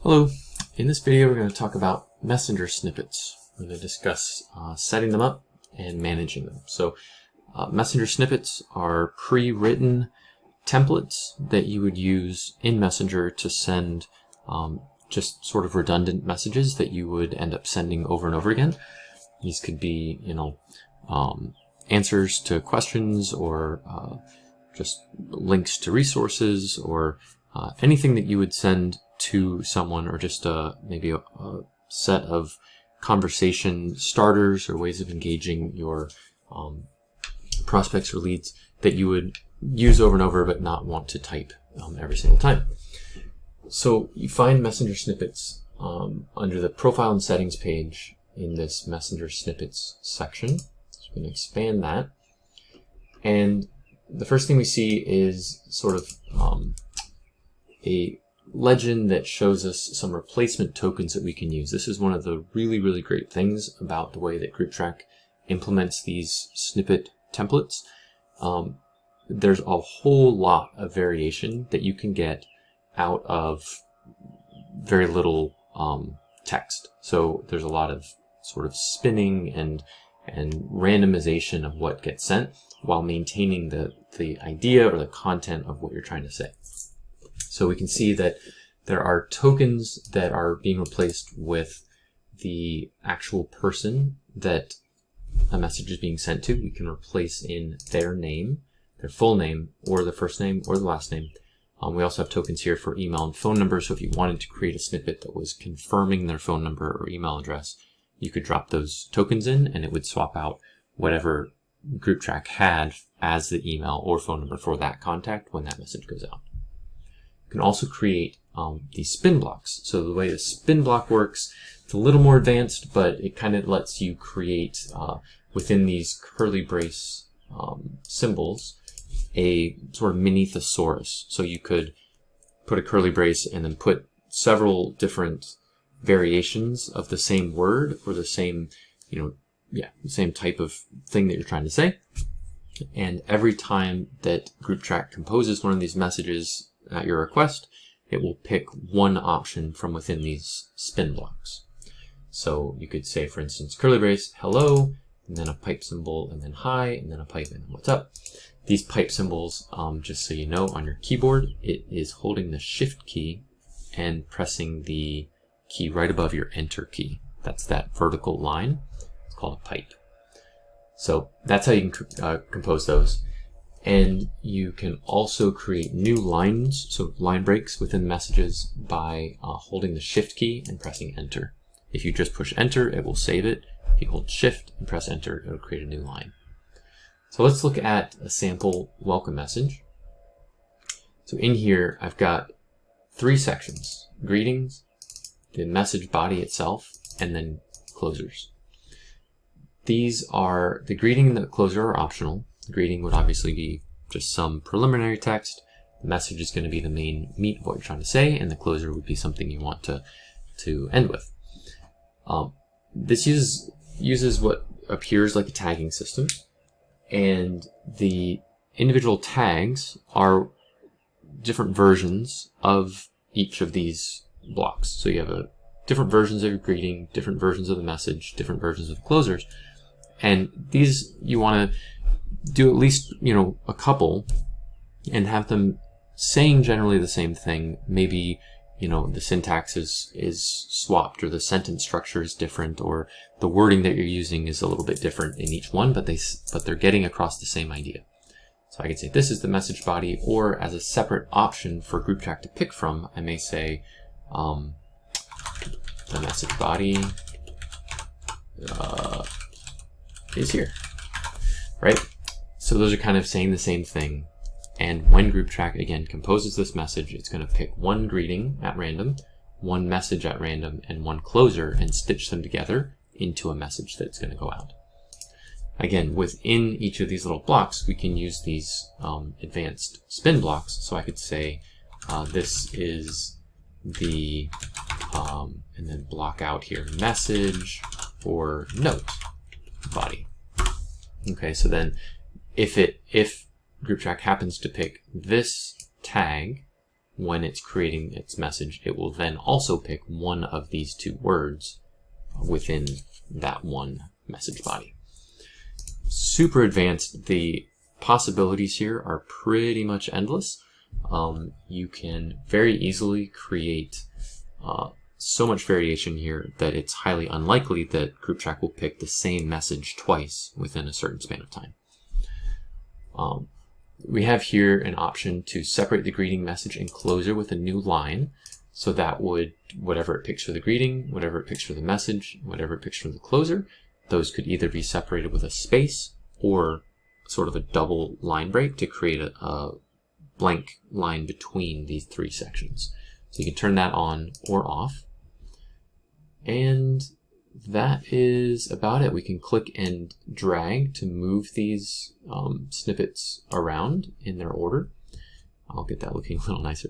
Hello. In this video we're going to talk about messenger snippets. We're going to discuss setting them up and managing them. So messenger snippets are pre-written templates that you would use in Messenger to send just sort of redundant messages that you would end up sending over and over again. These could be, answers to questions or just links to resources or anything that you would send to someone, or just maybe a set of conversation starters or ways of engaging your prospects or leads that you would use over and over but not want to type every single time. So you find messenger snippets under the profile and settings page in this messenger snippets section. So we're going to expand that, and the first thing we see is sort of a legend that shows us some replacement tokens that we can use. This is one of the really great things about the way that GroupTrack implements these snippet templates. There's a whole lot of variation that you can get out of very little text. So there's a lot of sort of spinning and randomization of what gets sent while maintaining the idea or the content of what you're trying to say. So we can see that there are tokens that are being replaced with the actual person that a message is being sent to. We can replace in their name, their full name, or the first name or the last name. We also have tokens here for email and phone number. So if you wanted to create a snippet that was confirming their phone number or email address, you could drop those tokens in and it would swap out whatever GroupTrack had as the email or phone number for that contact when that message goes out. You can also create these spin blocks. So the way the spin block works, it's a little more advanced, but it kind of lets you create within these curly brace symbols a sort of mini thesaurus. So you could put a curly brace and then put several different variations of the same word or the same, the same type of thing that you're trying to say. And every time that GroupTrack composes one of these messages at your request, it will pick one option from within these spin blocks. So you could say, for instance, curly brace, hello, and then a pipe symbol, and then hi, and then a pipe, and then what's up. These pipe symbols, just so you know, on your keyboard, it is holding the shift key and pressing the key right above your enter key. That's that vertical line. It's called a pipe. So that's how you can compose those. And you can also create new lines, so line breaks within messages by holding the shift key and pressing enter. If you just push enter, it will save it. If you hold shift and press enter, it'll create a new line. So let's look at a sample welcome message. So in here, I've got 3 sections: greetings, the message body itself, and then closers. These are, the greeting and the closer are optional. The greeting would obviously be just some preliminary text. The message is going to be the main meat of what you're trying to say, and the closer would be something you want to end with. This uses what appears like a tagging system, and the individual tags are different versions of each of these blocks. So you have different versions of your greeting, different versions of the message, different versions of the closers, and these you want to do at least, a couple and have them saying generally the same thing. Maybe, the syntax is swapped, or the sentence structure is different, or the wording that you're using is a little bit different in each one, but they're getting across the same idea. So I could say this is the message body, or as a separate option for GroupTrack to pick from, I may say the message body is here, right? So those are kind of saying the same thing. And when GroupTrack, again, composes this message, it's going to pick one greeting at random, one message at random, and one closer, and stitch them together into a message that's going to go out. Again, within each of these little blocks, we can use these advanced spin blocks. So I could say, this is the, and then block out here, message or note body. Okay, so then if GroupTrack happens to pick this tag when it's creating its message, it will then also pick one of these two words within that one message body. Super advanced. The possibilities here are pretty much endless. You can very easily create so much variation here that it's highly unlikely that GroupTrack will pick the same message twice within a certain span of time. We have here an option to separate the greeting message enclosure with a new line. So that would, whatever it picks for the greeting, whatever it picks for the message, whatever it picks for the closer, those could either be separated with a space or sort of a double line break to create a blank line between these three sections. So you can turn that on or off. And that is about it. We can click and drag to move these snippets around in their order. I'll get that looking a little nicer.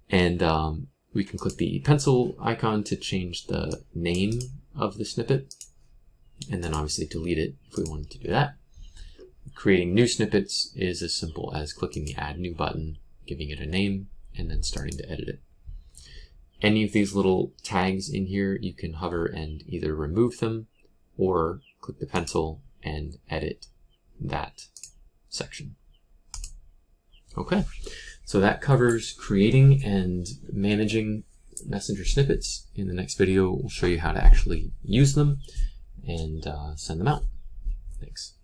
And we can click the pencil icon to change the name of the snippet, and then obviously delete it if we wanted to do that. Creating new snippets is as simple as clicking the Add New button, giving it a name, and then starting to edit it. Any of these little tags in here, you can hover and either remove them or click the pencil and edit that section. Okay, so that covers creating and managing messenger snippets. In the next video, we'll show you how to actually use them and send them out. Thanks.